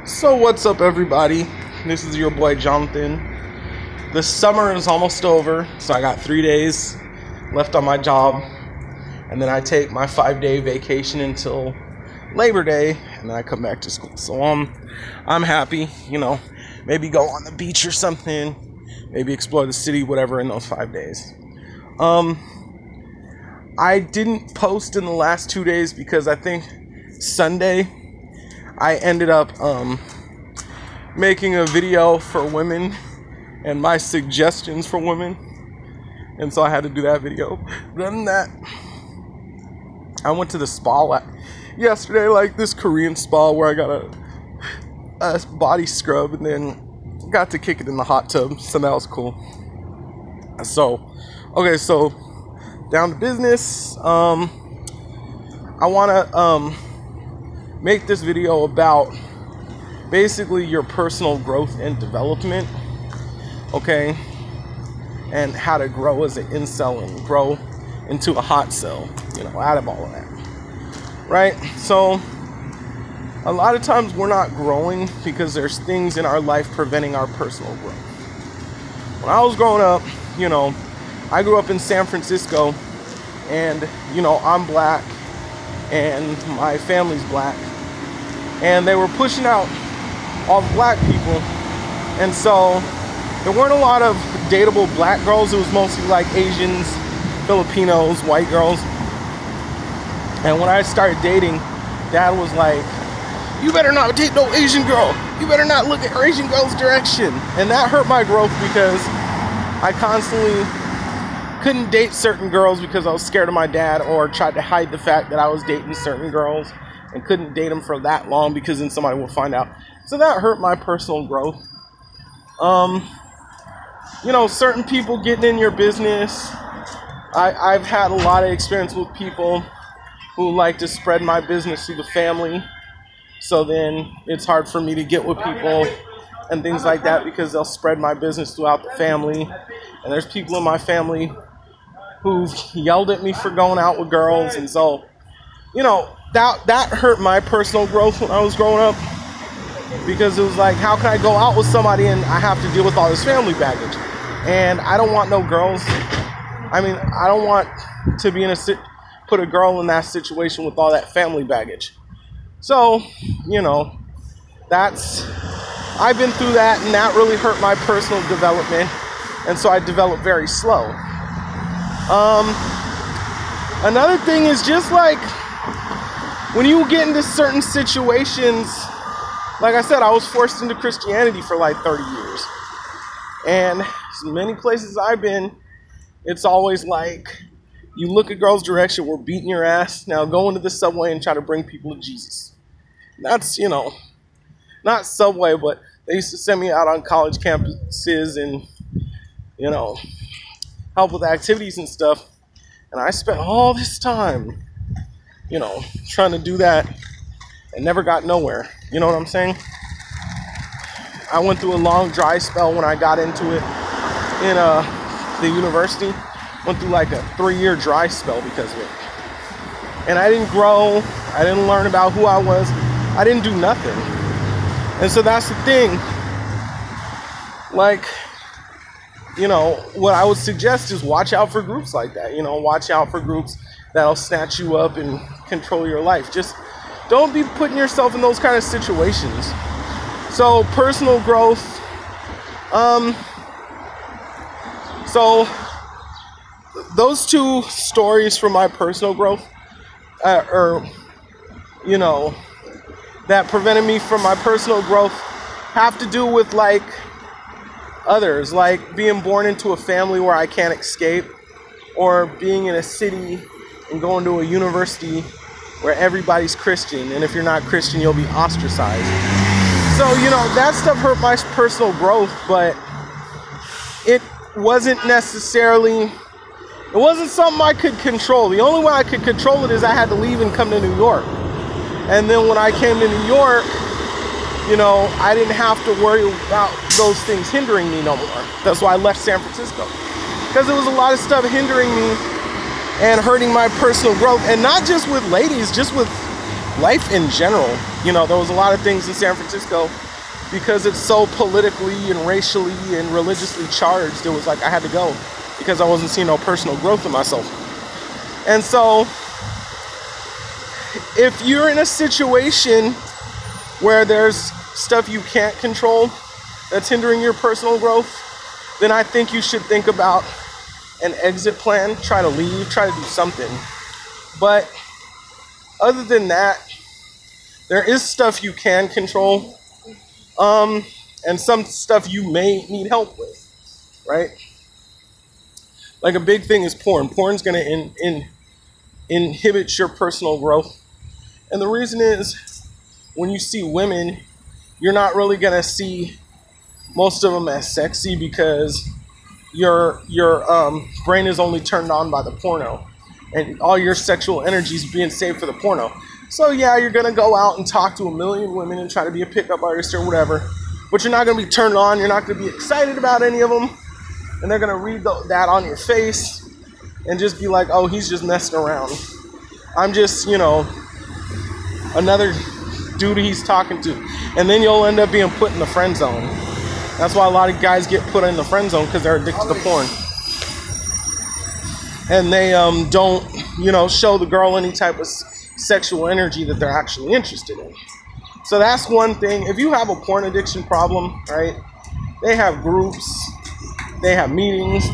So what's up, everybody? This is your boy Jonathan. The summer is almost over, so I got 3 days left on my job, and then I take my 5-day vacation until Labor Day, and then I come back to school. So I'm happy, maybe go on the beach or something, maybe explore the city, whatever, in those 5 days. I didn't post in the last 2 days because I think Sunday I ended up making a video for women and my suggestions for women, and so I had to do that video. Other than that, I went to the spa yesterday, like this Korean spa where I got a body scrub and then got to kick it in the hot tub, so that was cool. So down to business. I want to make this video about basically your personal growth and development, okay, and how to grow as an incel and grow into a hot cell, out of all of that, right? So a lot of times we're not growing because there's things in our life preventing our personal growth. When I was growing up, I grew up in San Francisco, and I'm black and my family's black, and they were pushing out all the black people, and so there weren't a lot of dateable black girls. It was mostly like Asians, Filipinos, white girls. And when I started dating, Dad was like, "You better not date no Asian girl. You better not look at Asian girls' direction." And that hurt my growth because I constantly couldn't date certain girls because I was scared of my dad, or tried to hide the fact that I was dating certain girls and couldn't date them for that long because then somebody would find out. So that hurt my personal growth. Certain people getting in your business. I've had a lot of experience with people who like to spread my business through the family. So then it's hard for me to get with people and things like that because they'll spread my business throughout the family. And there's people in my family who've yelled at me for going out with girls. And so, that hurt my personal growth when I was growing up, because it was like, how can I go out with somebody and I have to deal with all this family baggage? And I don't want no girls. I don't want to be put a girl in that situation with all that family baggage. So, I've been through that, and that really hurt my personal development. And so I developed very slow. Another thing is just like when you get into certain situations, like I said, I was forced into Christianity for like 30 years. And many places I've been, it's always like, you look at girls' direction, we're beating your ass. Now go into the subway and try to bring people to Jesus. That's, not subway, but they used to send me out on college campuses and, help with activities and stuff. And I spent all this time, trying to do that and never got nowhere. You know what I'm saying? I went through a long dry spell when I got into it in the university. Went through like a 3-year dry spell because of it. And I didn't grow. I didn't learn about who I was. I didn't do nothing. And so that's the thing. Like, what I would suggest is watch out for groups like that. Watch out for groups that'll snatch you up and control your life. Just don't be putting yourself in those kind of situations. So personal growth. So those two stories from my personal growth, that prevented me from my personal growth, have to do with like others, like being born into a family where I can't escape, or being in a city and going to a university where everybody's Christian, and if you're not Christian, you'll be ostracized. So, that stuff hurt my personal growth, but it wasn't something I could control. The only way I could control it is I had to leave and come to New York. And then when I came to New York, I didn't have to worry about those things hindering me no more. That's why I left San Francisco. Because there was a lot of stuff hindering me and hurting my personal growth. And not just with ladies, just with life in general. You know, there was a lot of things in San Francisco because it's so politically and racially and religiously charged. It was like I had to go because I wasn't seeing no personal growth in myself. And so if you're in a situation where there's stuff you can't control that's hindering your personal growth, then I think you should think about an exit plan. Try to leave, try to do something. But other than that, there is stuff you can control, and some stuff you may need help with, right? Like a big thing is porn. Porn's going to inhibit your personal growth. And the reason is, when you see women, you're not really going to see most of them as sexy because your brain is only turned on by the porno. And all your sexual energy is being saved for the porno. So yeah, you're going to go out and talk to a million women and try to be a pickup artist or whatever. But you're not going to be turned on. You're not going to be excited about any of them. And they're going to read that on your face and just be like, oh, he's just messing around. I'm just, you know, another dude he's talking to. And then you'll end up being put in the friend zone. That's why a lot of guys get put in the friend zone, because they're addicted to porn. And they don't, you know, show the girl any type of sexual energy that they're actually interested in. So that's one thing. If you have a porn addiction problem, right, they have groups, they have meetings.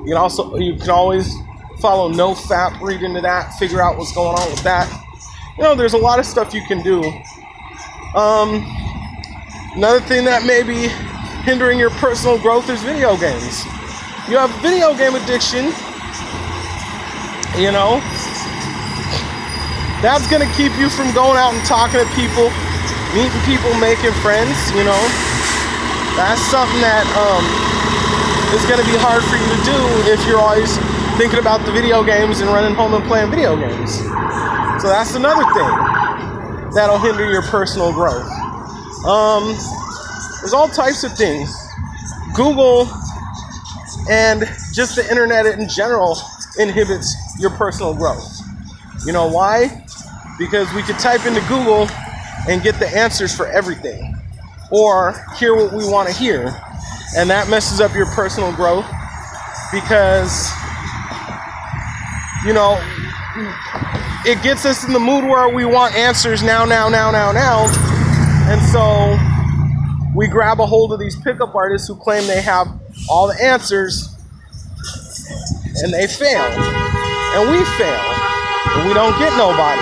You can always follow NoFap, read into that, figure out what's going on with that. You know, there's a lot of stuff you can do. Another thing that may be hindering your personal growth is video games. You have video game addiction, you know, that's going to keep you from going out and talking to people, meeting people, making friends, you know. That's something that is going to be hard for you to do if you're always thinking about the video games and running home and playing video games. So that's another thing that'll hinder your personal growth. There's all types of things. Google and just the internet in general inhibits your personal growth. You know why? Because we could type into Google and get the answers for everything, or hear what we want to hear, and that messes up your personal growth because, you know, it gets us in the mood where we want answers now, and so we grab a hold of these pickup artists who claim they have all the answers, and they fail, and we fail, and we don't get nobody.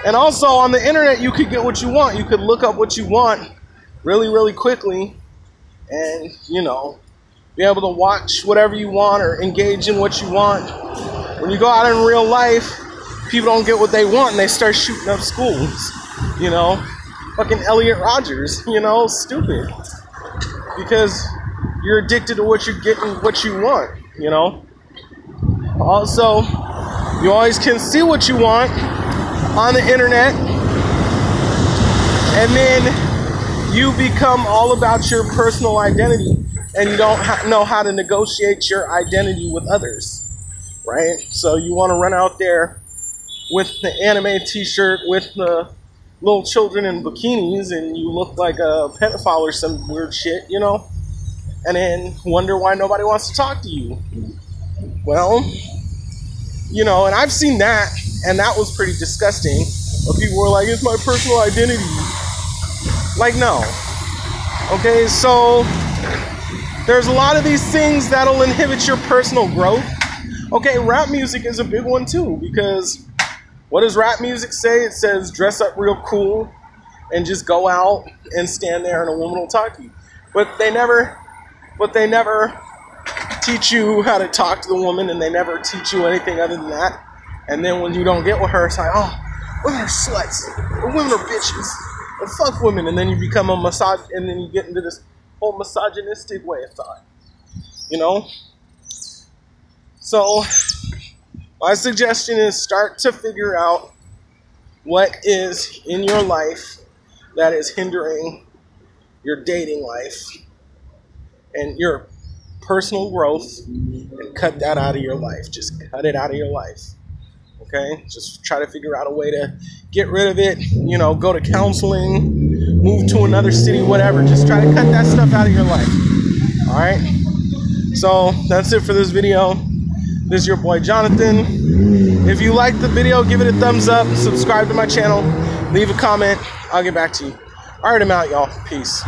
And also on the internet, you could get what you want. You could look up what you want really, really quickly, and, you know, be able to watch whatever you want or engage in what you want. When you go out in real life, people don't get what they want, and they start shooting up schools, you know. Fucking Elliot Rodgers, you know, stupid. Because you're addicted to what you're getting, what you want, you know. Also, you always can see what you want on the internet, and then you become all about your personal identity, and you don't know how to negotiate your identity with others, right? So you want to run out there with the anime t-shirt with the little children in bikinis, and you look like a pedophile or some weird shit, you know, and then wonder why nobody wants to talk to you. Well, you know, and I've seen that, and that was pretty disgusting. But people were like, it's my personal identity. Like, no. Okay, so there's a lot of these things that'll inhibit your personal growth. Okay, rap music is a big one too, because what does rap music say? It says dress up real cool and just go out and stand there and a woman will talk to you. But they never teach you how to talk to the woman, and they never teach you anything other than that. And then when you don't get with her, it's like, oh, women are sluts, or women are bitches, or fuck women, and then you become a and then you get into this whole misogynistic way of thought, you know? So my suggestion is start to figure out what is in your life that is hindering your dating life and your personal growth, and cut that out of your life. Just cut it out of your life. Okay? okay? Just try to figure out a way to get rid of it, you know, go to counseling, move to another city, whatever. Just try to cut that stuff out of your life, all right? So that's it for this video. This is your boy Jonathan. If you liked the video, give it a thumbs up, subscribe to my channel, leave a comment, I'll get back to you. All right, I'm out, y'all. Peace.